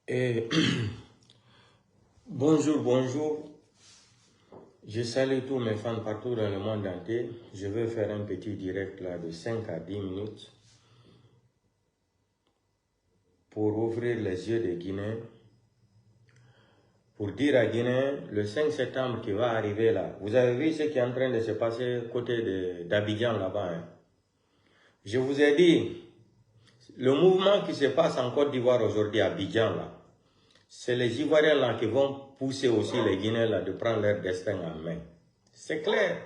Et bonjour, bonjour. Je salue tous mes fans partout dans le monde entier. Je vais faire un petit direct là de 5 à 10 minutes pour ouvrir les yeux des Guinéens. Pour dire à Guinéens, le 5 septembre qui va arriver là, vous avez vu ce qui est en train de se passer côté d'Abidjan là-bas. Hein? Je vous ai dit, le mouvement qui se passe en Côte d'Ivoire aujourd'hui à Abidjan là, c'est les Ivoiriens là qui vont pousser aussi les Guinéens là de prendre leur destin en main. C'est clair.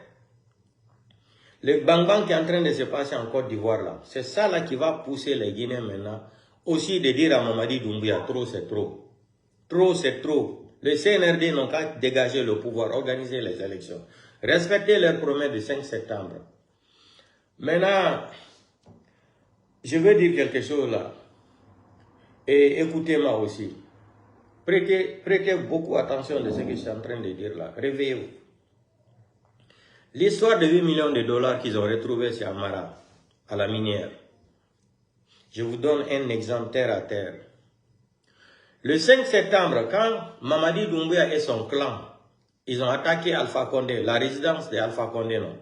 Le bang-bang qui est en train de se passer en Côte d'Ivoire là, c'est ça là qui va pousser les Guinéens maintenant aussi de dire à Mamadi Doumbouya, trop c'est trop. Trop c'est trop. Le CNRD n'ont qu'à dégager le pouvoir, organiser les élections. Respecter leurs promesses du 5 septembre. Maintenant, je veux dire quelque chose là. Et écoutez-moi aussi. Prêtez beaucoup attention de ce que je suis en train de dire là. Réveillez-vous. L'histoire de 8 millions de dollars qu'ils ont retrouvé chez Amara, à la minière. Je vous donne un exemple terre à terre. Le 5 septembre, quand Mamadi Doumbouya et son clan, ils ont attaqué Alpha Condé, la résidence d'Alpha Condé, non?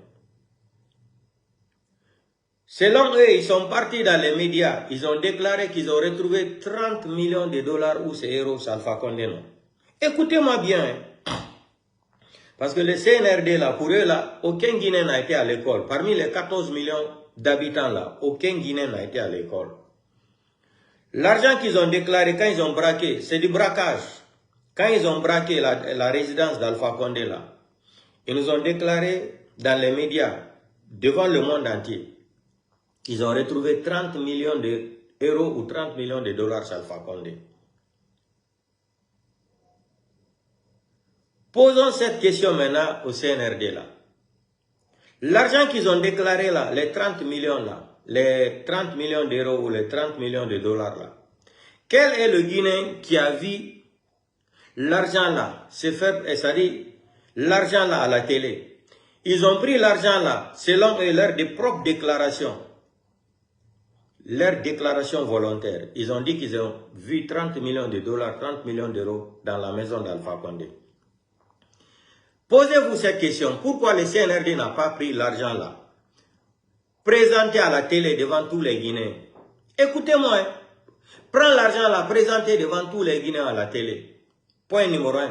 Selon eux, ils sont partis dans les médias, ils ont déclaré qu'ils ont retrouvé 30 millions de dollars où ces héros chez Alpha Condé, non? Écoutez-moi bien, hein? Parce que le CNRD, là, pour eux, là, aucun Guinéen n'a été à l'école. Parmi les 14 millions d'habitants, là, aucun Guinéen n'a été à l'école. L'argent qu'ils ont déclaré quand ils ont braqué, c'est du braquage. Quand ils ont braqué la résidence d'Alpha Condé, là, ils nous ont déclaré dans les médias, devant le monde entier, qu'ils ont retrouvé 30 millions d'euros ou 30 millions de dollars chez Alpha Condé. Posons cette question maintenant au CNRD là. L'argent qu'ils ont déclaré là, les 30 millions là, les 30 millions d'euros ou les 30 millions de dollars là, quel est le Guinéen qui a vu l'argent là se faire, c'est-à-dire l'argent là à la télé? Ils ont pris l'argent là selon leurs propres déclarations. Leur déclaration volontaire. Ils ont dit qu'ils ont vu 30 millions de dollars, 30 millions d'euros dans la maison d'Alpha Condé. Posez-vous cette question. Pourquoi le CNRD n'a pas pris l'argent là, présenté à la télé devant tous les Guinéens? Écoutez-moi. Hein. Prends l'argent là, présenté devant tous les Guinéens à la télé. Point numéro 1.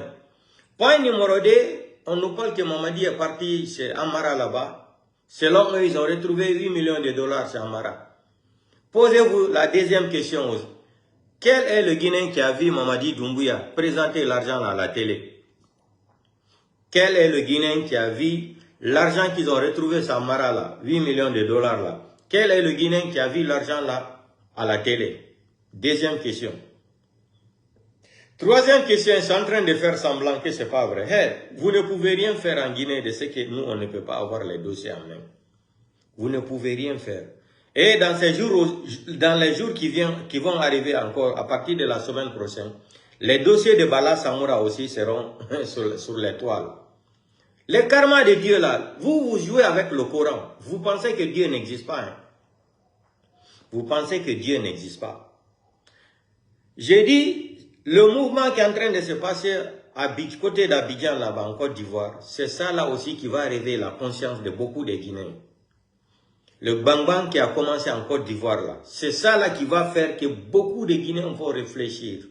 Point numéro 2. On nous parle que Mamadi est parti chez Amara là-bas. Selon eux, ils ont retrouvé 8 millions de dollars chez Amara. Posez-vous la deuxième question aussi. Quel est le Guinéen qui a vu Mamadi Doumbouya présenter l'argent à la télé? Quel est le Guinéen qui a vu l'argent qu'ils ont retrouvé sur Amara là, 8 millions de dollars là? Quel est le Guinéen qui a vu l'argent là à la télé? Deuxième question. Troisième question, ils sont en train de faire semblant que ce n'est pas vrai. Hey, vous ne pouvez rien faire en Guinée de ce que nous, on ne peut pas avoir les dossiers en main. Vous ne pouvez rien faire. Et dans ces jours, dans les jours qui vont arriver encore, à partir de la semaine prochaine, les dossiers de Bala Samoura aussi seront sur les toiles. Le karma de Dieu là, vous jouez avec le Coran. Vous pensez que Dieu n'existe pas. Hein? Vous pensez que Dieu n'existe pas. J'ai dit, le mouvement qui est en train de se passer à côté d'Abidjan là-bas en Côte d'Ivoire, c'est ça là aussi qui va réveiller la conscience de beaucoup de Guinéens. Le bang-bang qui a commencé en Côte d'Ivoire là, c'est ça là qui va faire que beaucoup de Guinéens vont réfléchir.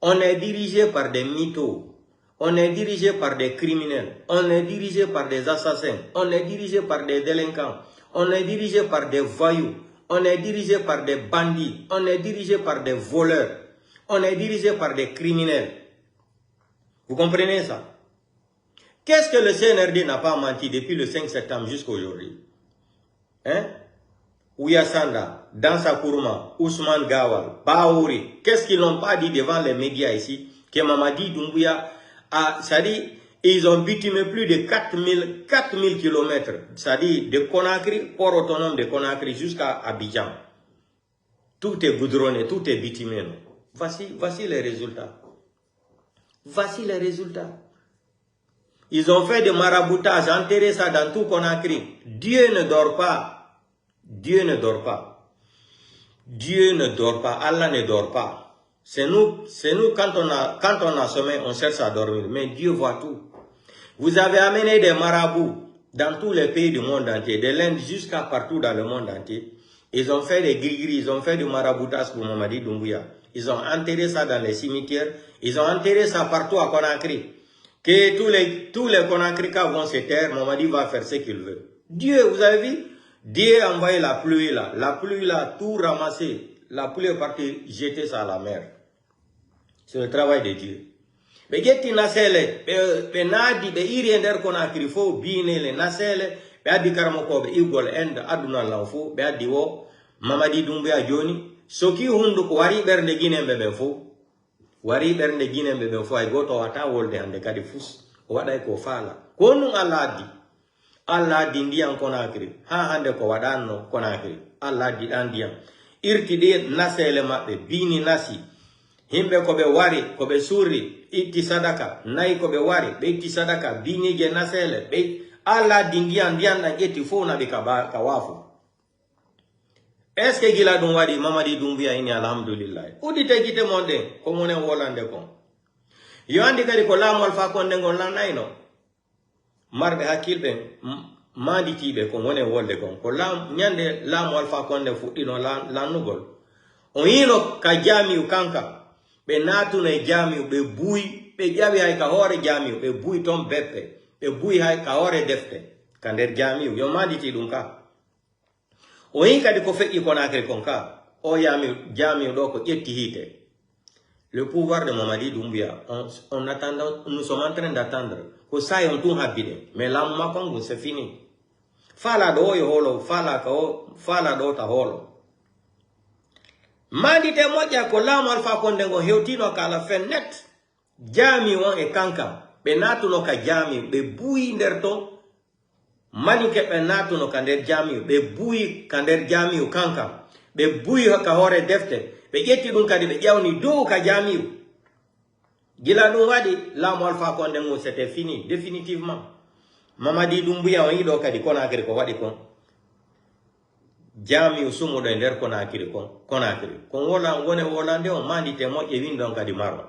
On est dirigé par des mythos. On est dirigé par des criminels, on est dirigé par des assassins, on est dirigé par des délinquants, on est dirigé par des voyous, on est dirigé par des bandits, on est dirigé par des voleurs, on est dirigé par des criminels. Vous comprenez ça? Qu'est-ce que le CNRD n'a pas menti depuis le 5 septembre jusqu'à aujourd'hui? Hein? Ouyasanda, Dansa Kourma, Ousmane Gawal, Baouri, qu'est-ce qu'ils n'ont pas dit devant les médias ici? Que Mamadi Doumbouya c'est-à-dire, ils ont bitumé plus de 4000 km, c'est-à-dire de Conakry, port autonome de Conakry jusqu'à Abidjan. Tout est goudronné, tout est bitumé. Voici les résultats. Voici les résultats. Ils ont fait des maraboutage, enterré ça dans tout Conakry. Dieu ne dort pas. Dieu ne dort pas. Dieu ne dort pas. Allah ne dort pas. C'est nous, quand on a sommeil, on cherche à dormir. Mais Dieu voit tout. Vous avez amené des marabouts dans tous les pays du monde entier, de l'Inde jusqu'à partout dans le monde entier. Ils ont fait des gris-gris, ils ont fait du maraboutage pour Mamadi Doumbouya. Ils ont enterré ça dans les cimetières. Ils ont enterré ça partout à Conakry. Que tous les Conakrykas vont se taire, Mamadi va faire ce qu'il veut. Dieu, vous avez vu? Dieu a envoyé la pluie là. La pluie là, tout ramassé. La pluie est partie jeter ça à la mer. C'est le travail de Dieu. Mais getti nasele, nadi be iriender Conakry fo bine le nasele, be adi karamoko be igol end aduna lanfo, be adi wo Mamadi Doumbouya joni, soki hundu ko wari bernde Guinée be fo. Wari bernde Guinée be fo ay goto wata wolde hande kadi fus, o wada ko fala. Konu Allah di ndiyan Conakry, ha hande ko wadanno Conakry, Allah di andiyan. Irti de nasele mabbe bini nasi. Himbe ko be wari, ko be suri, itti sadaka, nayi ko be wari, be itti sadaka, bini je nasele, be Allah di ndiyan na eti fo na be kawafu. Est-ce que gila dum wadi Mamadi Doumbouya ini alhamdulillah. Udi te kite monde ko mone wolande ko. Yo andi kadi ko lamu Alpha Condé ngon lan nayno. Marbe hakilbe mandi tibe ko mone wolde kon. Ko lam nyande lamu Alpha Condé fuddino lan nugol. On yino ka jami ukanka. Be natu na jami be bui be jabi hay ka hore jami be bui tom beppe be bui hay ka hore defte kander jami yo mandi ti dum ka. O yin kadi ko fekki Conakry konka o yami jami do ko yetti hite. Le pouvoir de Mamadi Doumbouya, nous sommes en train d'attendre que ça y on tout habide. Mais là makongu c'est fini. Fala do yo holo, fala do ta holo. Mandi te moja ko lamu Alpha Condé ngo heutino kala fenet. Jami won e kankam. Be natu no ka jami be bui nderto. Mani ke be natu no kander jami be bui kander jami u kankam. Be bui ka hore defte. Be yetti dun kadi be jawni do ka jami u. Gila dun wadi lamu Alpha Condé ngo c'était fini définitivement. Mamadi Doumbouya on yido kadi Conakry ko wadi kon. Jami usumo do nder Conakry kon wola ngone wolande on mandi te moje windon kadi maron.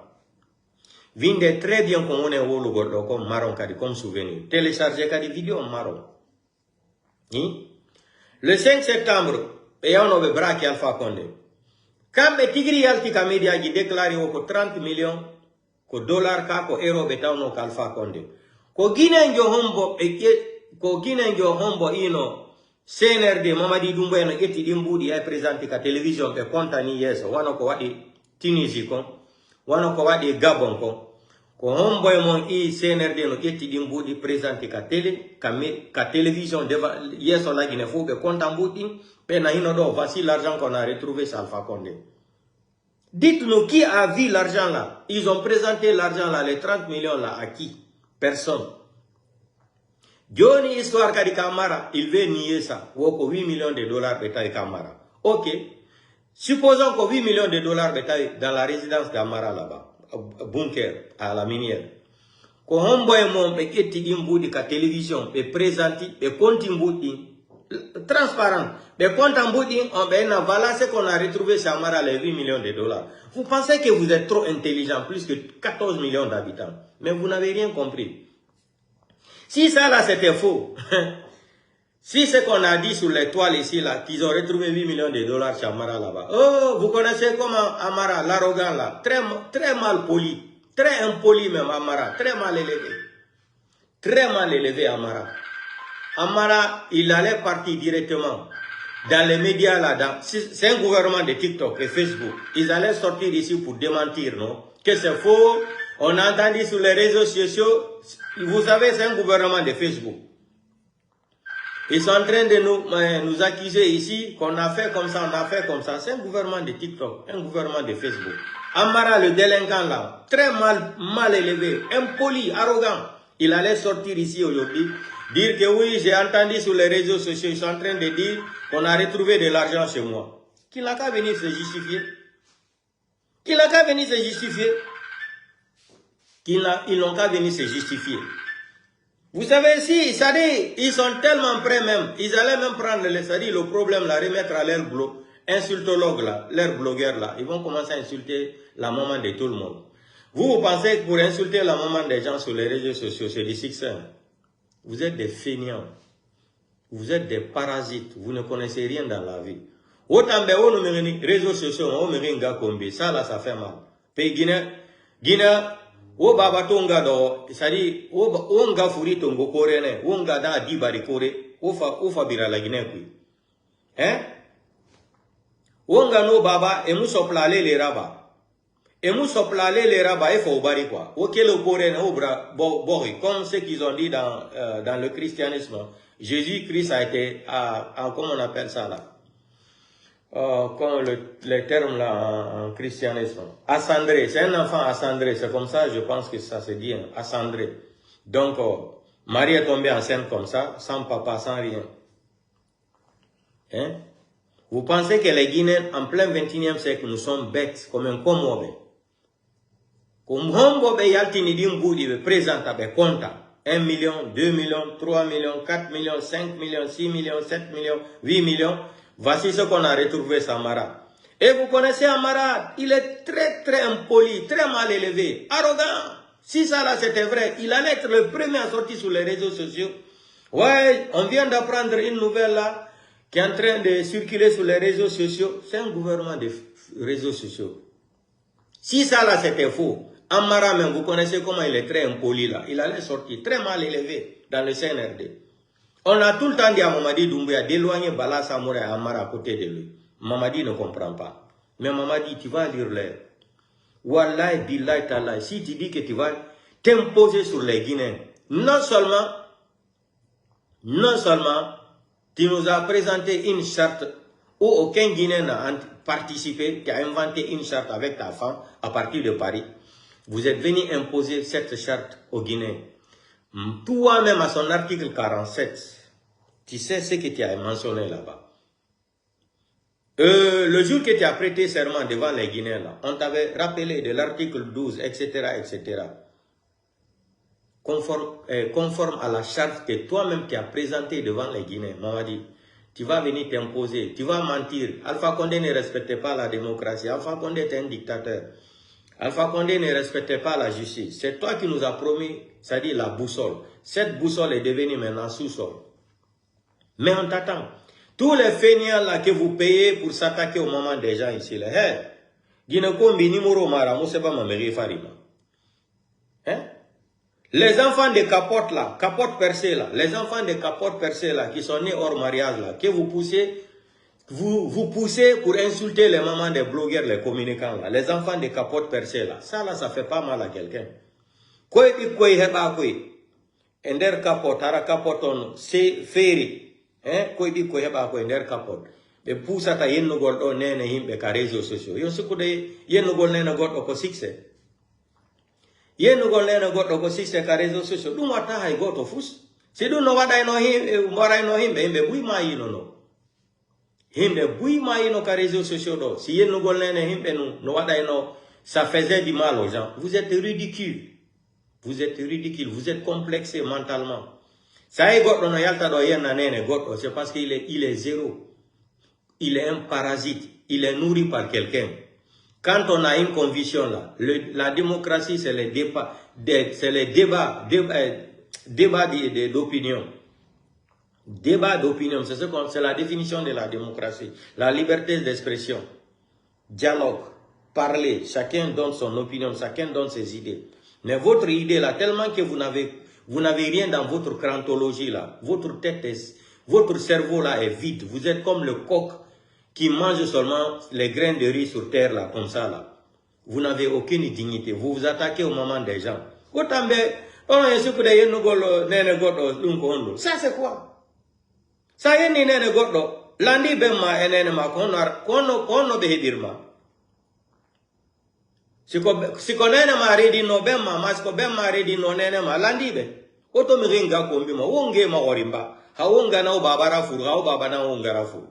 Vinde très bien kon wone wolu goddo ko maron kadi comme souvenir. Télécharger kadi vidéo maron. Le 5 septembre be yawno be braki Alpha Condé. Kambe tigri yalti ka media ji déclaré ko 30 millions ko dollar ka ko euro be tawno ka Alpha Condé. Ko Guinée njo hombo ino CNRD Mamadi Doumbouya no ƴetti ɗi mbuuɗi ay présenté ka télévision ɓe contani yeeso wano ko waɗi Tunisie kon wano ko waɗi Gabon kon ko homboye mon i CNRD no ƴetti ɗi mbuuɗi présenté ka télévision yeeso lagine fof ɓe conta mbuuɗi ɓe na hino ɗo voici l'argent qu'on a retrouvé sur Alpha Condé. Dites-nous qui a vu l'argent là? Ils ont présenté l'argent là, les 30 millions là, à qui? Personne. Johnny histoire kadi Kamara, il veut nier ça. Woko 8 millions de dollars betaille Kamara. Ok. Supposons que 8 millions de dollars betaille dans la résidence d'Amara là-bas. Bunker, à la minière. Ko homboy mom be etti dimboudi ka télévision, be présenti, be konti mboudi transparent. Be konta mboudi, on be na voilà ce qu'on a retrouvé chez Amara les 8 millions de dollars. Vous pensez que vous êtes trop intelligent, plus que 14 millions d'habitants. Mais vous n'avez rien compris. Si ça là c'était faux, si ce qu'on a dit sur les toiles ici là, qu'ils ont retrouvé 8 millions de dollars chez Amara là-bas. Oh, vous connaissez comment Amara, l'arrogant là, très mal poli, très impoli même Amara, très mal élevé. Très mal élevé Amara. Amara, il allait partir directement dans les médias là, c'est un gouvernement de TikTok et Facebook. Ils allaient sortir ici pour démentir, non? Que c'est faux. On a entendu sur les réseaux sociaux, vous savez, c'est un gouvernement de Facebook. Ils sont en train de nous accuser ici qu'on a fait comme ça, on a fait comme ça. C'est un gouvernement de TikTok, un gouvernement de Facebook. Amara, le délinquant là, très mal élevé, impoli, arrogant. Il allait sortir ici aujourd'hui, dire que oui, j'ai entendu sur les réseaux sociaux, ils sont en train de dire qu'on a retrouvé de l'argent chez moi. Qu'il n'a qu'à venir se justifier. Qu'il n'a qu'à venir se justifier. Ils n'ont qu'à venir se justifier. Vous savez, si, ça dit, ils sont tellement prêts même, ils allaient même prendre le problème, la remettre à leur boulot. insultologues là, leurs blogueurs là, ils vont commencer à insulter la maman de tout le monde. Vous pensez que pour insulter la maman des gens sur les réseaux sociaux, c'est du succès? Vous êtes des feignants. Vous êtes des parasites. Vous ne connaissez rien dans la vie. Autant de réseaux sociaux, ça là, ça fait mal. Pays Guinée, o baba tonga do, c'est-à-dire, o nga furi tongo kore ne, o nga da di bari kore, o fa bira la Guinée kui. Hein? O nga no baba, e mu soplale le raba. Et nous soplale les rabats et faut bari quoi. Ok le Corée bori comme ce qu'ils ont dit dans le christianisme. Jésus-Christ a été comment on appelle ça là? Comme les termes là en christianisme. Ascendré, c'est un enfant ascendré, c'est comme ça, je pense que ça se dit, hein, ascendré. Donc Marie est tombée enceinte comme ça, sans papa, sans rien. Hein? Vous pensez que les Guinéens en plein 21e siècle nous sommes bêtes comme un commobe? Comme hombo be yaltini dimboudi be présente be compta 1 million, 2 millions, 3 millions, 4 millions, 5 millions, 6 millions, 7 millions, 8 millions. Voici ce qu'on a retrouvé Samara. Et vous connaissez Amara, il est très très impoli, très mal élevé, arrogant. Si ça là c'était vrai, il allait être le premier à sortir sur les réseaux sociaux. Ouais, on vient d'apprendre une nouvelle là qui est en train de circuler sur les réseaux sociaux. C'est un gouvernement de réseaux sociaux. Si ça là c'était faux, Amara même, vous connaissez comment il est très impoli là. Il allait sortir très mal élevé dans le CNRD. On a tout le temps dit à Mamadi Doumbouya d'éloigner Bala Samoura et Amara à côté de lui. Mamadi ne comprend pas. Mais Mamadi, tu vas lire l'air. Wallahi, billahi, talahi. Si tu dis que tu vas t'imposer sur les Guinéens, non seulement, tu nous as présenté une charte où aucun Guinéen n'a participé, tu as inventé une charte avec ta femme à partir de Paris. Vous êtes venu imposer cette charte aux Guinéens. Toi-même, à son article 47, tu sais ce que tu as mentionné là-bas. Le jour que tu as prêté serment devant les Guinéens, là, on t'avait rappelé de l'article 12, etc., etc. Conforme à la charte que toi-même tu as présentée devant les Guinéens. Mamadi, tu vas venir t'imposer, tu vas mentir. Alpha Condé ne respectait pas la démocratie. Alpha Condé était un dictateur. Alpha Condé ne respectait pas la justice. C'est toi qui nous as promis, c'est-à-dire la boussole. Cette boussole est devenue maintenant sous-sol. Mais on t'attend. Tous les feignants là que vous payez pour s'attaquer au moment des gens ici, là, hey, les enfants de capote là, capote percée là, les enfants de capote percée là, qui sont nés hors mariage là, que vous poussez, vous poussez pour insulter les mamans des blogueurs, les communicants là, les enfants de capote percée là, ça fait pas mal à quelqu'un. Quoi dit quoi heba quoi, ender capote, ara capoton, c'est féri. Hein, ko di ko heba ko nder kapot be pusata yennugol do nene himbe ka réseaux sociaux yo sukude yennugol nene goddo ko succès yennugol nene goddo ko succès ka réseaux sociaux dum wata hay goto fus si dum no wada no himbe moray no himbe buy ma yino no himbe buy ma yino ka réseaux sociaux do si yennugol nene himbe no wada no ça faisait du mal aux gens. Vous êtes ridicule, vous êtes complexé mentalement. C'est parce qu'il est zéro. Il est un parasite. Il est nourri par quelqu'un. Quand on a une conviction là, la démocratie c'est les débats d'opinion. Débat d'opinion, c'est la définition de la démocratie. La liberté d'expression. Dialogue. Parler. Chacun donne son opinion, chacun donne ses idées. Mais votre idée là, tellement que vous n'avez rien dans votre crantologie là. Votre tête, votre cerveau là est vide. Vous êtes comme le coq qui mange seulement les grains de riz sur terre là, comme ça là. Vous n'avez aucune dignité. Vous vous attaquez au moment des gens. Ça c'est quoi? Ça y est, nene godo. Landi bema enene ma kono behebirma. Si konene ma redi no bema, masko bema redi no nene ma landi be. Oto miringa kombi ma wonge ma orimba. Ha wonga na babara furu, ha baba na wongara furu.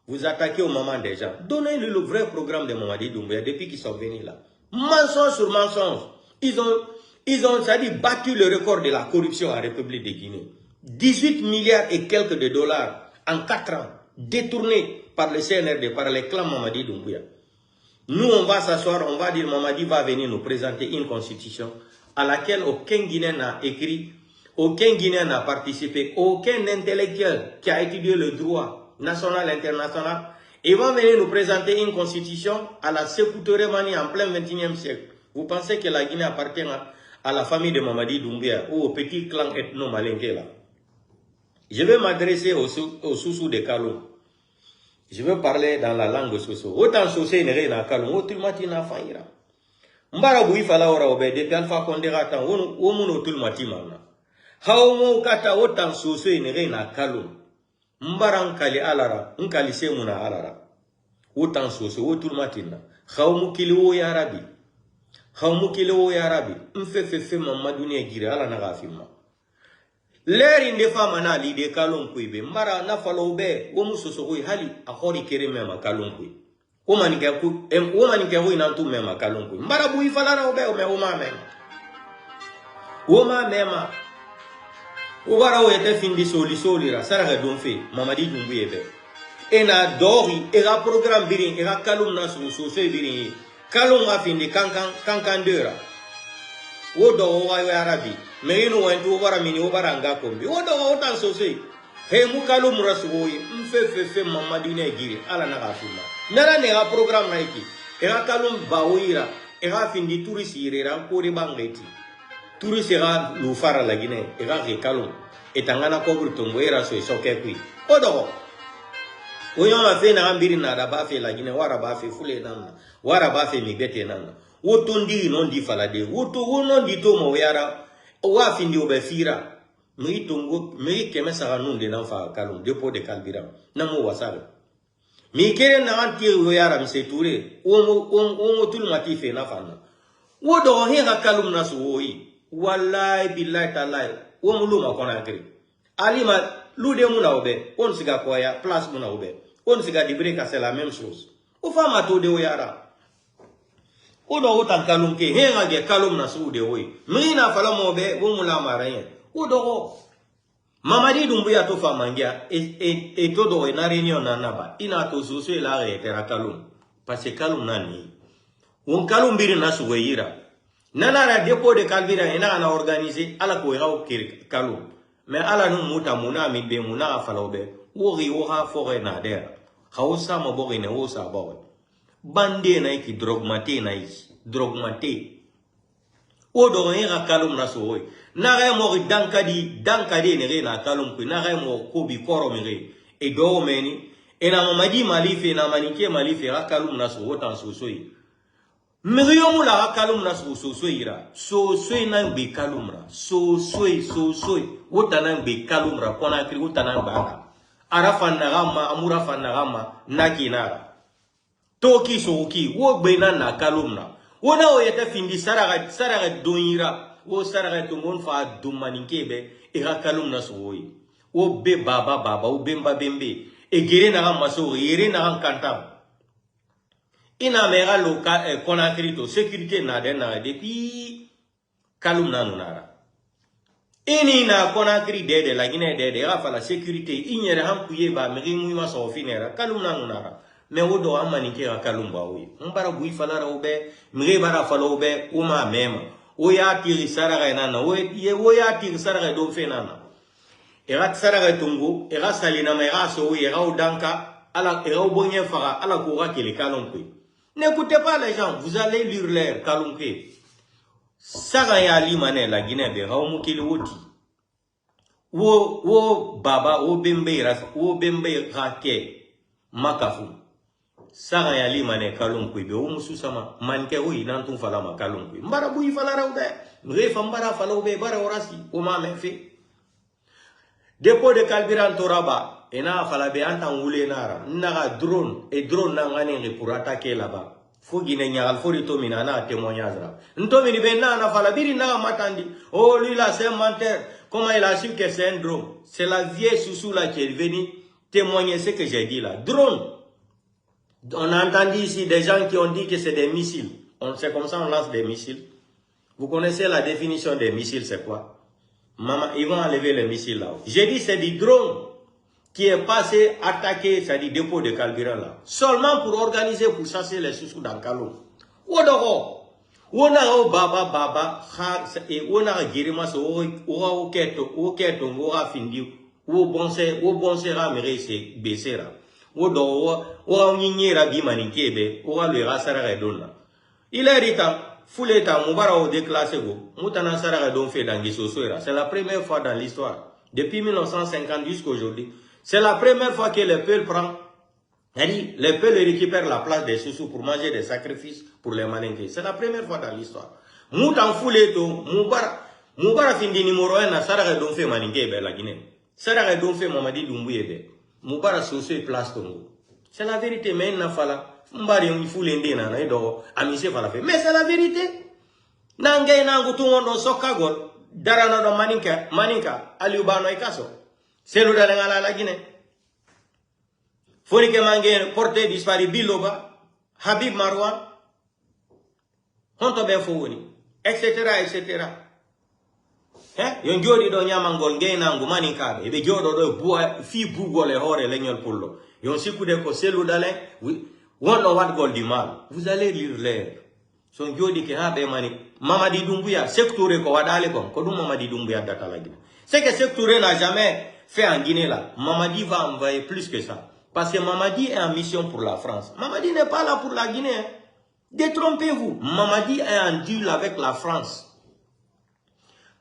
Vous attaquez au moment des gens. Donnez-lui le vrai programme de Mamadi Doumbouya depuis qu'ils sont venus là. Mensonge sur mensonge. Ils ont c'est-à-dire, battu le record de la corruption en République de Guinée. 18 milliards et quelques de dollars en 4 ans. détournée par le CNRD, par les clans Mamadi Doumbouya. Nous, on va s'asseoir, on va dire Mamadi va venir nous présenter une constitution à laquelle aucun Guinéen n'a écrit, aucun Guinéen n'a participé, aucun intellectuel qui a étudié le droit national, international. Ils vont venir nous présenter une constitution à la Sékou Touré Mani en plein 21e siècle. Vous pensez que la Guinée appartient à la famille de Mamadi Doumbouya ou au petit clan ethno-malinké là? Je vais m'adresser aux sous-sous de Kaloum. Je vais parler dans la langue soso. Autant sosé n'est rien à Kaloum, autant matina faïra. Mbara bouy fala ora obe depuis Alpha Condé ratan, o muno tout matimana. Haomo kata autant sosé n'est rien à Kaloum. Mbara nkali alara, nkali semuna alara. Autant sosé, autant matina. Haomo kili o yarabi. Haomo kili o yarabi. Mfefefe mamadounie gire ala nagafima. L'air in des femmes na li de Kaloum kuibe. Mbara na falo be, o musosokoi hali akori kere mema Kaloum kui. O manike hui nantu mema Kaloum kui. Mbara bui falara obe o me oma mema. Oma mema. O bara o ete fin di soli ra. Sara donfe. Mamadi Doumbouya be. Ena dori. Era programme birin. Era Kaloum na soso birin. Kaloum a fin di kankan dera. O do o wa arabi. Merino wentu o bara mini o bara nga kombi. O do o tan sosé. He mu Kaloum rasugoyi. Mfefefe Mamadi ne giri. Ala na gafima. Nara ne ga programme na iki. Era Kaloum baoira. Era fin di touriste irera. Kori bangeti. Touriste era lufara la Guinée. Era ke Kaloum. Etangana kobru tongo era so isoke kui. O do o. Oyon la fe na ambiri na da bafe la Guinée. Wara bafe fule nana. Wara bafe mibete nana. Wotundi non di falade. Wotu non di tomo yara. Wa fin di obefira. Mri tongo. Mri keme sara nun de nan fa Kaloum. Dépôt de Kalbira. Namo wasare. Mi kere na antir yara mse touré. Omo tul matife na fana. Wodo hera Kaloum na suoi. Wallahi billahi talai. Omo luma kona kri. Alima lude muna obe. On siga koya. Place muna obe. On siga dibreka c'est la même chose. Ou fama to de oyara. Odo otan Kaloum ke. Hera ge Kaloum na su de oy. Mrina fala mobe. Omo la marayen. Odo Mamadi Doumbouya to famangia et todo na réunion nanaba ina to soso la retera Kaloum parce que Kaloum nani on Kaloum biri na suweira nana la dépôt de Kalbira ina na organiser ala ko raw Kaloum mais ala no muta muna mi be muna falobe wori wo ha fore na der hausa mo bori ne wo sa bo bande na ki drogmate na drogmate odo era Kaloum na suwe Nare mo dankadi nere na Kaloum kui nare mo kobi koro mere e do meni e na Mamadi malife na manike malife ra Kaloum na so wotan sosoi meriyo mu la Kaloum na so sosoi ra sosoi na be Kaloum ra sosoi wotan na be Kaloum ra kona kri wotan na ba arafa na rama amura fa na rama nakinara toki soki wo be na Kaloum na wona o yete findi saraga donira o saraka tongon fa dumanikebe ira Kaloum na soyi o be baba o bemba bembe e gere na maso yere na kantam ina mera loka konakrito sécurité na de na depuis Kaloum na nunara ini na konakri de la Guinée de rafa la sécurité ignere han kuye ba meri mu ma so finera Kaloum na nunara mais o do amanike ra Kaloum ba oyi mbara bui falara obe meri bara falo obe o ma mema Oya tiri saraga nana, oya tiri saraga do fe nana. Era saraga tungu, era salina ma era so, era odanka, era obonye fara, ala koura ke le Kaloum kui. N'écoutez pas les gens, vous allez lire l'air Kaloum kui. Saraya limane la Guinée be raumu kili woti. Wo baba, wo bembe rake, makafu. Saraya limane Kaloum kui be o mususama manke o inantum fala ma Kaloum kui mbara bui fala rawde refa mbara fala be bara orasi o ma me fe dépôt de Kalbira toraba ena fala be antan wule nara naga drone et drone na ngani pour attaquer là-bas fo Guinée nyaal fo rito mina na témoignage là nto mini be na fala biri na matandi oh lui là c'est un menteur comment il a su que c'est un drone c'est la vieille Soussou là qui est venue témoigner ce que j'ai dit là drone. On a entendu ici des gens qui ont dit que c'est des missiles. C'est comme ça on lance des missiles. Vous connaissez la définition des missiles, c'est quoi? Maman, ils vont enlever les missiles là-haut. J'ai dit c'est des drones qui est passé attaquer, c'est-à-dire dépôt de carburant là, seulement pour organiser, pour chasser les sous dans Kalou. Wodoro, wona baba, et wona girima so, ou keto, ou findi, ou bonse ramere se besera. Wodoro, ou nyinyera bimanikebe, ou le rasara redonna. Il est irritant. Fouleta, Moubara au déclassé go. Moutana Sarah don fait dans Gisosoira. C'est la première fois dans l'histoire. Depuis 1950 jusqu'à aujourd'hui. C'est la première fois que le peuple prend. Le peuple récupère la place des sous pour manger des sacrifices pour les malinqués. C'est la première fois dans l'histoire. Moutan Fouleto, Moubara findi numéro 1 na Sarah don fait malinqué la Guinée. Sarah don fait Mamadi Doumbouye. Moubara Soso et place Tongo. C'est la vérité, mais il n'a pas. Mais c'est la vérité. Nangay nangu tungondo sokagol darana do maninka aliubano ikaso. Selu dale ngala la Guinée. Foni ke mangé porté disparu Biloba, Habib Marwan, honto be fowoni, etc. Yon jodi do nyamangol ngey nangu maninka be jodo do buwa fi bugole hore legnol pullo. Yon sikude ko selu dale one on what goal du mal. Vous allez lire l'air. Son jodi ke habe mani. Mamadi Doumbouya, sectouré ko wadale kom. Kodou Mamadi Doumbouya data la Guinée. C'est que sectouré n'a jamais fait en Guinée là. Mamadi va envoyer plus que ça. Parce que Mamadi est en mission pour la France. Mamadi n'est pas là pour la Guinée. Hein. Détrompez-vous. Mamadi est en deal avec la France.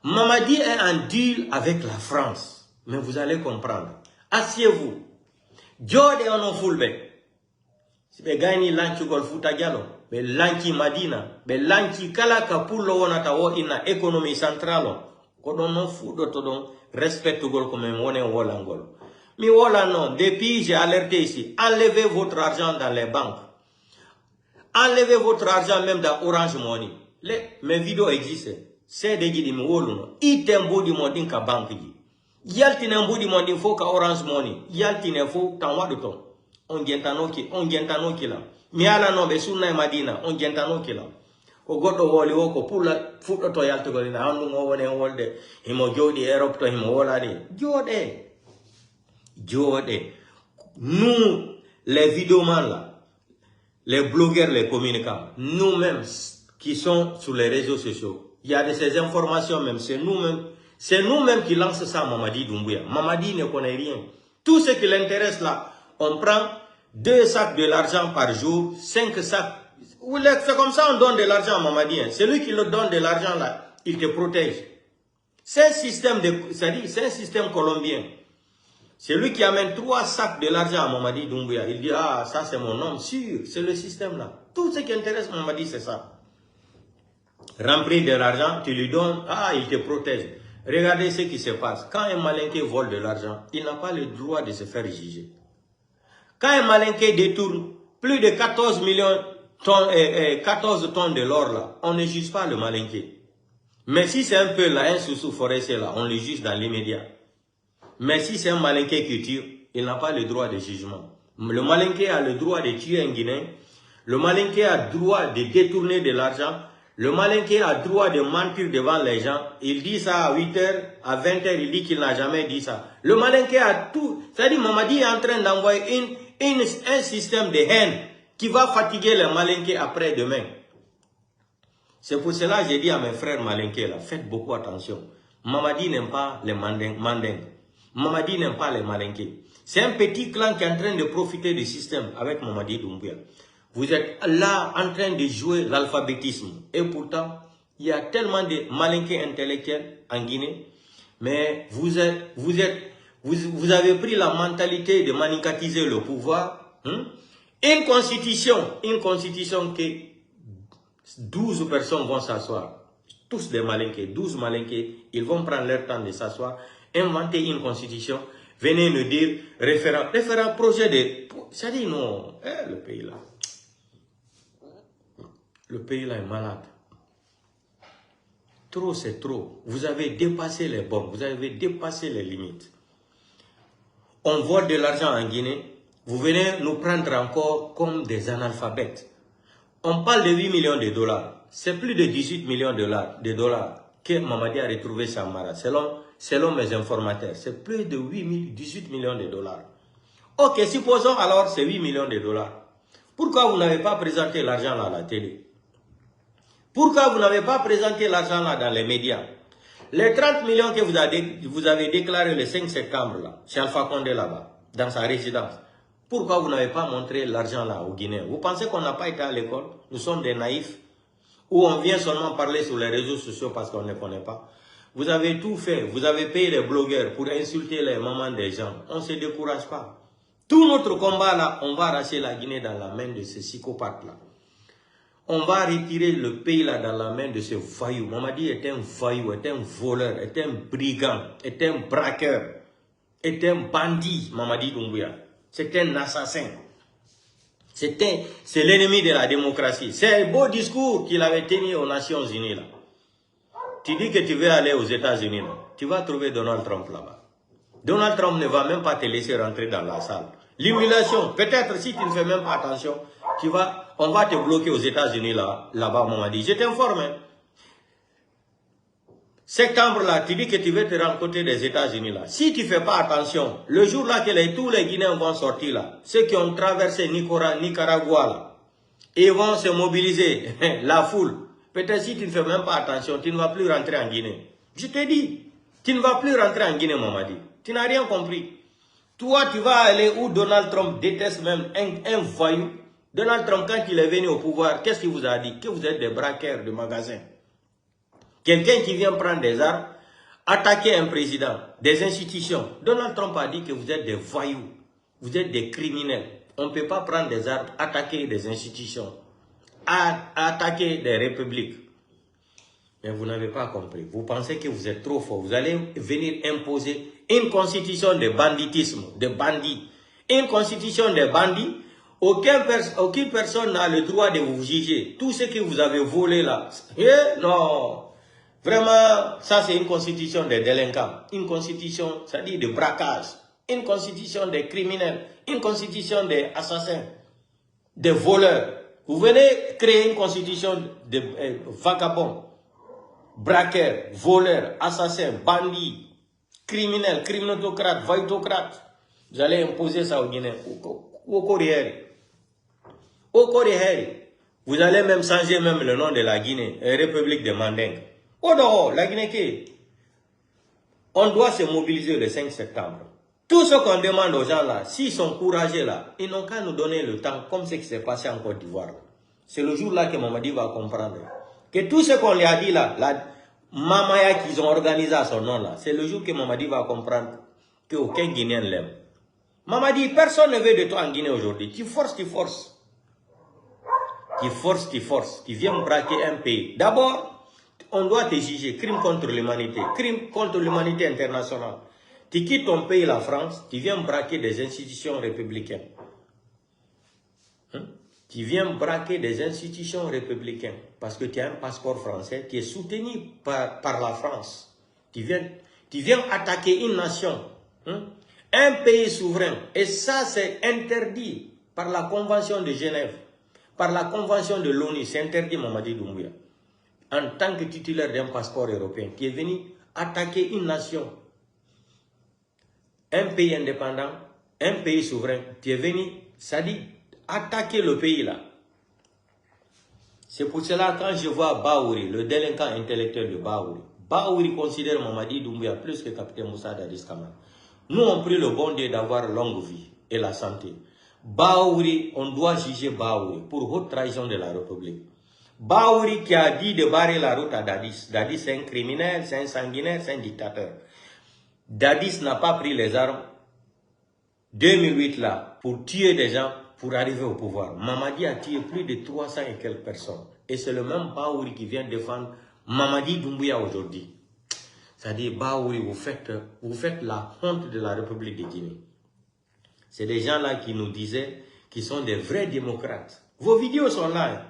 Mamadi est en deal avec la France. Mais vous allez comprendre. Asseyez-vous. Jode on fulbe. Be gani lanchi gol futa dialo, be lanchi Madina, be lanchi kala kapullo wonata wo ina économie centrale. Ko don non fudo to don respecte gol comme wonen wolangol. Mi wola non, depuis j'ai alerté ici, enlevez votre argent dans les banques. Enlevez votre argent même dans Orange Money. Mes vidéos existent. C'est de gidi mi woluno. Itembo di mondin ka banque ji. Yaltine mbudi mondin fo ka Orange Money. Yaltine fo tanwa de ton. On gentano ki la. Miala no be sunna Madina, on gentano ki la. Ko goddo woli wo ko pula fuddo to yalto go na andu ngo woni wolde himo jodi Europe to himo wolade. Jode. Nous les vidéomans là, les blogueurs, les communicants, nous-mêmes qui sont sur les réseaux sociaux, il y a de ces informations même, c'est nous-mêmes qui lançons ça à Mamadi Doumbouya. Mamadi ne connaît rien. Tout ce qui l'intéresse là, on prend 2 sacs de l'argent par jour, 5 sacs. C'est comme ça on donne de l'argent à Mamadi. Hein. Celui qui le donne de l'argent là, il te protège. C'est un système c'est un système colombien. C'est lui qui amène 3 sacs de l'argent à Mamadi Doumbouya. Il dit, ah, ça c'est mon homme, sûr, c'est le système là. Tout ce qui intéresse Mamadi, c'est ça. Remplir de l'argent, tu lui donnes, ah, il te protège. Regardez ce qui se passe. Quand un malinqué vole de l'argent, il n'a pas le droit de se faire juger. Quand un malinqué détourne plus de 14 tonnes de l'or là, on ne juge pas le malinqué. Mais si c'est un peu là, un sous forestier là, on le juge dans l'immédiat. Mais si c'est un malinqué qui tue, il n'a pas le droit de jugement. Le malinqué a le droit de tuer un Guinéen. Le malinqué a le droit de détourner de l'argent. Le malinqué a le droit de mentir devant les gens. Il dit ça à 8 h, à 20 h, il dit qu'il n'a jamais dit ça. Le malinqué a tout. C'est-à-dire, Mamadi est en train d'envoyer un système de haine qui va fatiguer les malinqués après-demain. C'est pour cela que j'ai dit à mes frères malinqués, là, faites beaucoup attention. Mamadi n'aime pas les mandingues. Mamadi n'aime pas les malinqués. C'est un petit clan qui est en train de profiter du système avec Mamadi Doumbouya. Vous êtes là en train de jouer l'alphabétisme. Et pourtant, il y a tellement de malinqués intellectuels en Guinée. Mais vous avez pris la mentalité de manicatiser le pouvoir. Une constitution que 12 personnes vont s'asseoir. Tous des malinqués, 12 malinqués. Ils vont prendre leur temps de s'asseoir. Inventer une constitution, venez nous dire référent projet de... Ça dit non, le pays là. Le pays là est malade. Trop c'est trop. Vous avez dépassé les bornes, vous avez dépassé les limites. On vole de l'argent en Guinée, vous venez nous prendre encore comme des analphabètes. On parle de 8 millions de dollars. C'est plus de 18 millions de dollars que Mamadi a retrouvé Samara, selon selon mes informateurs, c'est plus de 18 millions de dollars. Ok, supposons alors c'est 8 millions de dollars. Pourquoi vous n'avez pas présenté l'argent là à la télé? Pourquoi vous n'avez pas présenté l'argent là dans les médias? Les 30 millions que vous avez déclaré le 5 septembre là, chez Alpha Condé là-bas, dans sa résidence. Pourquoi vous n'avez pas montré l'argent là aux Guinéens? Vous pensez qu'on n'a pas été à l'école? Nous sommes des naïfs? Ou on vient seulement parler sur les réseaux sociaux parce qu'on ne connaît pas? Vous avez tout fait. Vous avez payé les blogueurs pour insulter les mamans des gens. On ne se décourage pas. Tout notre combat là, on va arracher la Guinée dans la main de ces psychopathes là. On va retirer le pays là dans la main de ce voyou. Mamadi est un voyou, est un voleur, est un brigand, est un braqueur, est un bandit, Mamadi Doumbouya. C'est un assassin. C'est l'ennemi de la démocratie. C'est un beau discours qu'il avait tenu aux Nations Unies là. Tu dis que tu veux aller aux États-Unis là. Tu vas trouver Donald Trump là-bas. Donald Trump ne va même pas te laisser rentrer dans la salle. L'humiliation, peut-être si tu ne fais même pas attention, on va te bloquer aux États-Unis là-bas, Mamadi. Je t'informe. Hein. Septembre là, tu dis que tu veux te rencontrer des États-Unis là. Si tu ne fais pas attention, le jour là que tous les Guinéens vont sortir là, ceux qui ont traversé Nicaragua là, ils vont se mobiliser, la foule. Peut-être si tu ne fais même pas attention, tu ne vas plus rentrer en Guinée. Je te dis, tu ne vas plus rentrer en Guinée, Mamadi. Tu n'as rien compris. Toi, tu vas aller où Donald Trump déteste même un voyou. Donald Trump, quand il est venu au pouvoir, qu'est-ce qu'il vous a dit? Que vous êtes des braqueurs de magasins. Quelqu'un qui vient prendre des armes, attaquer un président, des institutions. Donald Trump a dit que vous êtes des voyous, vous êtes des criminels. On ne peut pas prendre des armes, attaquer des institutions, attaquer des républiques. Mais vous n'avez pas compris. Vous pensez que vous êtes trop fort. Vous allez venir imposer une constitution de banditisme, de bandits. Une constitution de bandits. Aucune personne n'a le droit de vous juger. Tout ce que vous avez volé là. Non. Vraiment, ça c'est une constitution de délinquants. Une constitution, c'est-à-dire de braquage. Une constitution de criminels. Une constitution d'assassins. De voleurs. Vous venez créer une constitution de vagabonds. Braqueurs, voleurs, assassins, bandits, criminels, criminotocrates, vaillotocrates. Vous allez imposer ça aux Guinéens. Au Coréen. Au Coréen. Vous allez même changer même le nom de la Guinée, République de Mandingue. Oh non, la Guinée, on doit se mobiliser le 5 septembre. Tout ce qu'on demande aux gens là, s'ils sont courageux là, ils n'ont qu'à nous donner le temps, comme ce qui s'est passé en Côte d'Ivoire. C'est le jour là que Mamadi va comprendre. Que tout ce qu'on lui a dit là, la Mamaya qu'ils ont organisé à son nom là, c'est le jour que Mamadi va comprendre qu'aucun Guinéen l'aime. Mamadi, personne ne veut de toi en Guinée aujourd'hui. Tu forces, tu forces. Tu forces, tu forces. Tu viens braquer un pays. D'abord, on doit te juger. Crime contre l'humanité. Crime contre l'humanité internationale. Tu quittes ton pays, la France, tu viens braquer des institutions républicaines. Tu viens braquer des institutions républicaines parce que tu as un passeport français qui est soutenu par la France. Tu viens attaquer une nation, un pays souverain. Et ça, c'est interdit par la Convention de Genève, par la Convention de l'ONU. C'est interdit, Mamadi Doumbouya. En tant que titulaire d'un passeport européen, tu es venu attaquer une nation, un pays indépendant, un pays souverain. Tu es venu, ça dit, attaquer le pays là. C'est pour cela quand je vois Baouri, le délinquant intellectuel de Baouri, Baouri considère Mamadi Doumbouya plus que capitaine Moussa Dadis Kamara. Nous on prie le bon Dieu d'avoir longue vie et la santé. Baouri, on doit juger Baouri pour haute trahison de la République. Baouri qui a dit de barrer la route à Dadis. Dadis c'est un criminel, c'est un sanguinaire, c'est un dictateur. Dadis n'a pas pris les armes 2008 là pour tuer des gens pour arriver au pouvoir. Mamadi a tué plus de 300 et quelques personnes. Et c'est le même Baouri qui vient défendre Mamadi Doumbouya aujourd'hui. C'est-à-dire, Baouri, vous faites la honte de la République de Guinée. C'est des gens là qui nous disaient qu'ils sont des vrais démocrates. Vos vidéos sont là. Hein.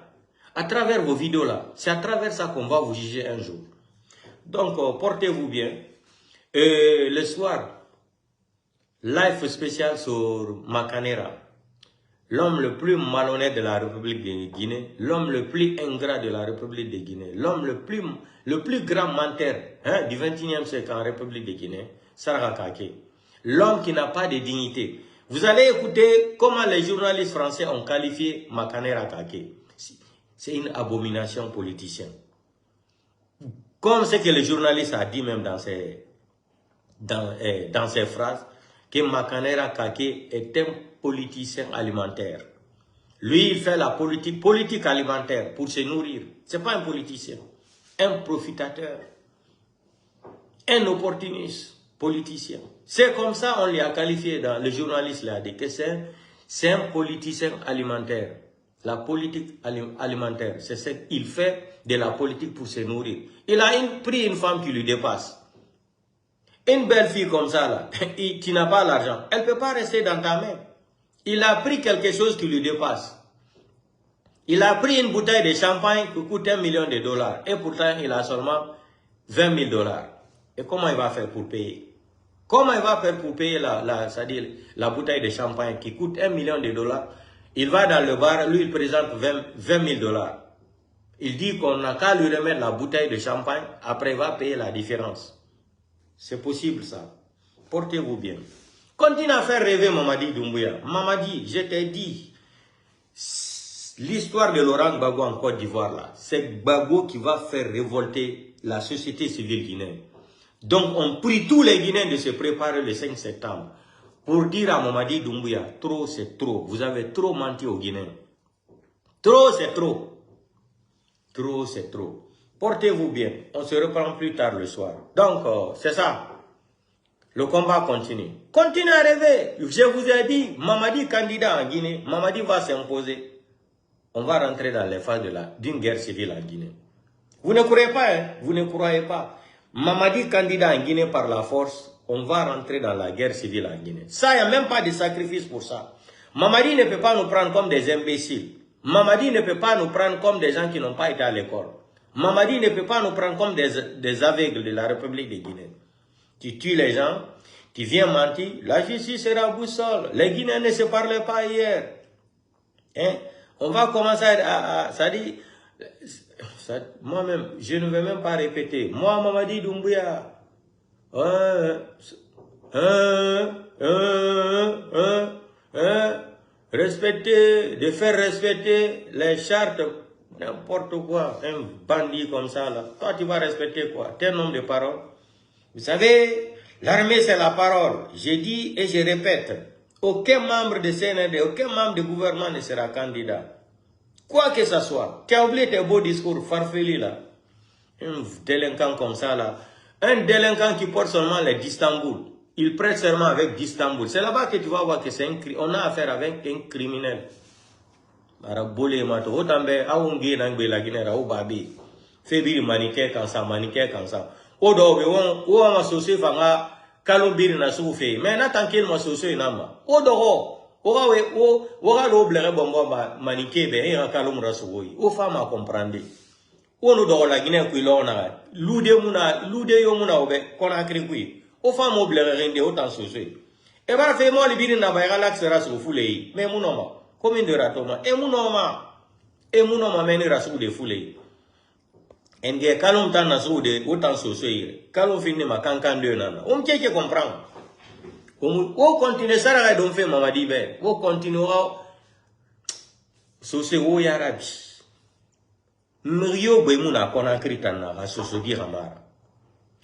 À travers vos vidéos là, c'est à travers ça qu'on va vous juger un jour. Donc, portez-vous bien. Le soir, live spécial sur Macanera. l'homme le plus malhonnête de la République de Guinée, l'homme le plus ingrat de la République de Guinée, l'homme le plus grand menteur du 21e siècle en République de Guinée, Sarah Kake. L'homme qui n'a pas de dignité. Vous allez écouter comment les journalistes français ont qualifié Makanera Kake. C'est une abomination politicienne. Comme ce que le journaliste a dit même dans ses phrases, que Makanera Kake est un politicien alimentaire. Lui, il fait la politique alimentaire pour se nourrir. Ce n'est pas un politicien, un profitateur, un opportuniste politicien. C'est comme ça on l'a qualifié, le journaliste l'a dit, que c'est un politicien alimentaire. La politique alimentaire, c'est ce qu'il fait de la politique pour se nourrir. Il a pris une femme qui lui dépasse. Une belle fille comme ça, là, qui n'a pas l'argent, elle ne peut pas rester dans ta main. Il a pris quelque chose qui lui dépasse. Il a pris une bouteille de champagne qui coûte $1 million et pourtant il a seulement $20 000. Et comment il va faire pour payer? Comment il va faire pour payer la bouteille de champagne qui coûte $1 million? Il va dans le bar, lui il présente $20 000. Il dit qu'on n'a qu'à lui remettre la bouteille de champagne, après il va payer la différence. C'est possible ça. Portez-vous bien. Continue à faire rêver Mamadi Doumbouya. Mamadi, je t'ai dit, l'histoire de Laurent Gbagbo en Côte d'Ivoire là, c'est Gbagbo qui va faire révolter la société civile guinéenne. Donc on prie tous les Guinéens de se préparer le 5 septembre pour dire à Mamadi Doumbouya, trop c'est trop, vous avez trop menti aux Guinéens. Trop c'est trop. Trop c'est trop. Portez-vous bien, on se reprend plus tard le soir. Donc c'est ça. Le combat continue. Continuez à rêver. Je vous ai dit, Mamadi candidat en Guinée, Mamadi va s'imposer. On va rentrer dans les phases d'une guerre civile en Guinée. Vous ne croyez pas, hein? Vous ne croyez pas. Mamadi candidat en Guinée par la force, on va rentrer dans la guerre civile en Guinée. Ça, il n'y a même pas de sacrifice pour ça. Mamadi ne peut pas nous prendre comme des imbéciles. Mamadi ne peut pas nous prendre comme des gens qui n'ont pas été à l'école. Mamadi ne peut pas nous prendre comme des aveugles de la République de Guinée. Tu tues les gens, tu viens mentir, la justice sera boussole. Les Guinéens ne se parlaient pas hier. Hein? On va commencer ça dit, moi-même, je ne vais même pas répéter. Moi, Mamadi Doumbouya, respecter, de faire respecter les chartes, n'importe quoi, un bandit comme ça, là. Toi, tu vas respecter quoi? T'es un homme de parole. Vous savez, l'armée, c'est la parole. Je dis et je répète, aucun membre de CNRD, aucun membre du gouvernement ne sera candidat. Quoi que ce soit. Tu as oublié tes beaux discours farfelus, là. Un délinquant comme ça, là. Un délinquant qui porte seulement les d'Istanbul. Il prête serment avec d'Istanbul. C'est là-bas que tu vas voir que c'est on a affaire avec un criminel. Marabole mato. Otambe, aungi nangbe la Guinée, au babi. Fébiri maniqué comme ça. Odo be won ma sosie fanga kalumbiri na sufe mais na tankil ma sosie nama odo oga do blere bombo manike be e kalum rasugoi o fama comprendre onu do la Guinée ku lona lude yo muna obe Conakry ku o fama blere rende o tan sosie e bara fe mo libiri na ba galaxy rasu fulei mais munoma commune de ratoma e munoma meni rasu de fulei Enge kalum tan nasu de autant sosoire. Kalum finne ma kankan de nana. On tient que comprendre. On continue ça la don fait Mamadi be. On continuera soso o yarabi. Mrio be muna Conakry tan na soso di ramara.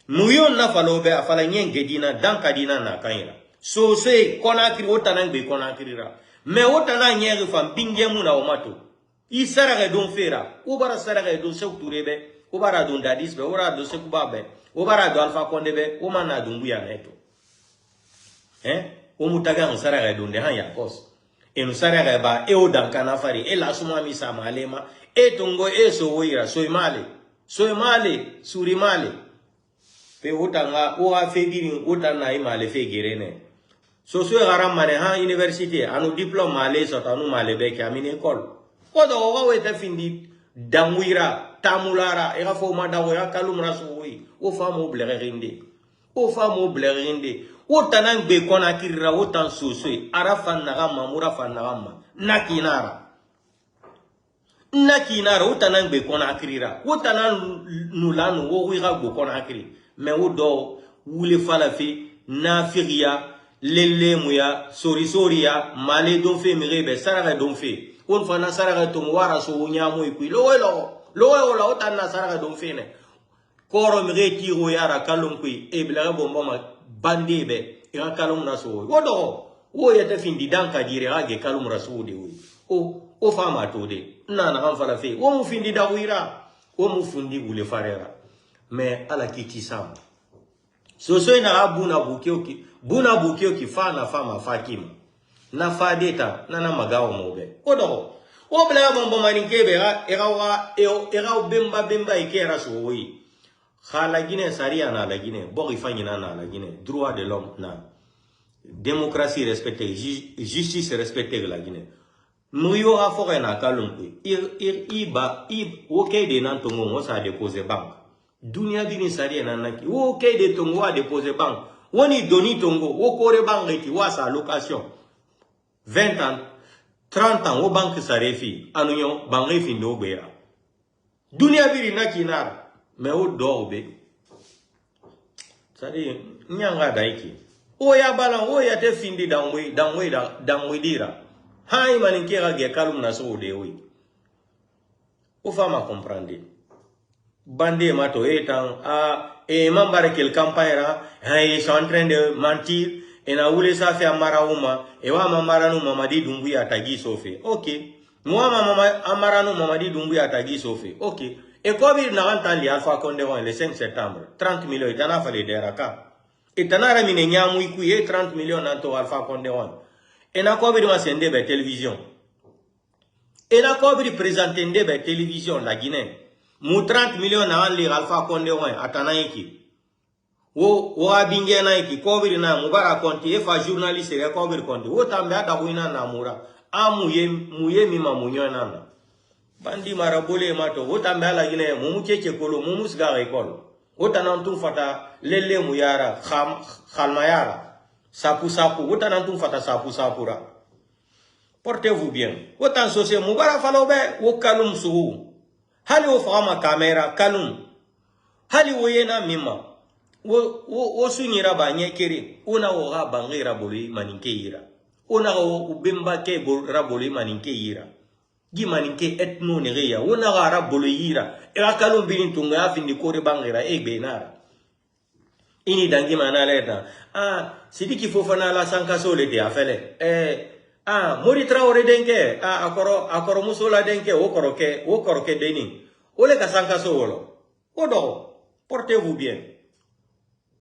Nuyo na falobe afala nyenge dina danka dina na kaina. Soso Conakry otanan be Conakry ra. Me otana nyenge fam binge muna o mato. Isara don fera. Ubara sara don sekturebe. Obara dun dadis be, obara do sekuba be, obara do Alpha Condé be, o mana Doumbouya neto. O mutaga on sara dun de han yakos. E no sara ba e o dankana fari, e la suma mi sa malema, e tongo e so woira, so male, suri male. Pe otanga o ha febiri otana i male fe gerene. So garam mane ha université, anu diplôme male so tanu male be ki amine école. O do o wete findi Damouira, Tamulara, et Rafo Madawa, Kalum Rasoui, au femmes au bléré rinde. O famo blerinde. O tanan be kona kirira o tan sosoi. Ara fan nagama, mura fan nagama. Nakinara. Nakinara o tanan be kona kirira. O tanan nulanu o wira go kona kiri. Me o do wule falafi nafiria lele muya soria male don fe mirebe sarare don fe. On fana sarare to wara so nyamo ikui lo la o tan sarare don fe ne. Koro mire tiro yara kalum kui e bla bomba ma bande be ira kalum naso wodo wo yete findi danka dire age kalum raso de o fama to de na kan fala fe wo mu findi da wira wo mu fundi bule farera mais ala kiti sam so na abuna bukio ki fa na fama fakima na fa deta na magawo mobe wodo o bla bomba maninke be era bemba ikera so wi la Guinée, Saria na la Guinée, Borifanyina na la Guinée, droit de l'homme na, démocratie respectée, justice respectée la Guinée. Mouyo a foré na kalumpi, ok de nantongo, on s'ha déposé banque. Dunia bini Saria na naki, ok de tongo a déposé banque. Woni doni tongo, o kore banque qui wa sa location. 20 ans, 30 ans, o banque sarefi, anunyo, banque fin do beya. Dunia bini naki nara. Mais au dorbe, c'est-à-dire, nyanga daiki. Oya balan, oya te findi dangwe dira. Hai maninkera ge kalum na so de oui. O fama comprendre. Bande mato etan, membare quel campagne là, ils sont en train de mentir, et na oule sa fait amarauma, et wa mamaranu mamadi dumbuya tagi sofe. Ok. Moi amaranu mamadi dumbuya tagi sofe. Ok. Et comme il n'a pas entendu Alpha Condé le 5 septembre, 30 millions, il a fallu des raka. Et il a ramené 30 millions dans Alpha Condé. Et il a commencé à télévision. Et il a commencé à présenter des télévision la Guinée. Mou 30 millions dans Alpha Condé à Tanaïki. Ou à Binganaïki, Covid na Mubara Conti, et fa journaliste et Covid Conti. Ou tambia d'Aouina Namura. A mouye mima mounyon nana. Bandi marabole mato wotambe ala gine mumu keke kolo mumu sgara ekolo wotanantum fata lele muyara khalmayara sapu wotanantum fata sapura. Portez-vous bien wotan sose mubara falobe wo kalum suhu hali wo fama kamera kalum hali wo yena mima wo sunyira ba nyekere una wo ga bangira boli maninke yira una wo ubemba ke raboli maninke yira Gimaninke etno nereya, wona gara bolo yira, era kalum binin tunga afindi kore bangira benara. Ini dangi manaleta. Sidiki fofana la sankaso le de afele. Mori Traoré denke, akoro musola denke, wokoroke deni. Ole ka sankaso wolo. Odo, portez-vous bien.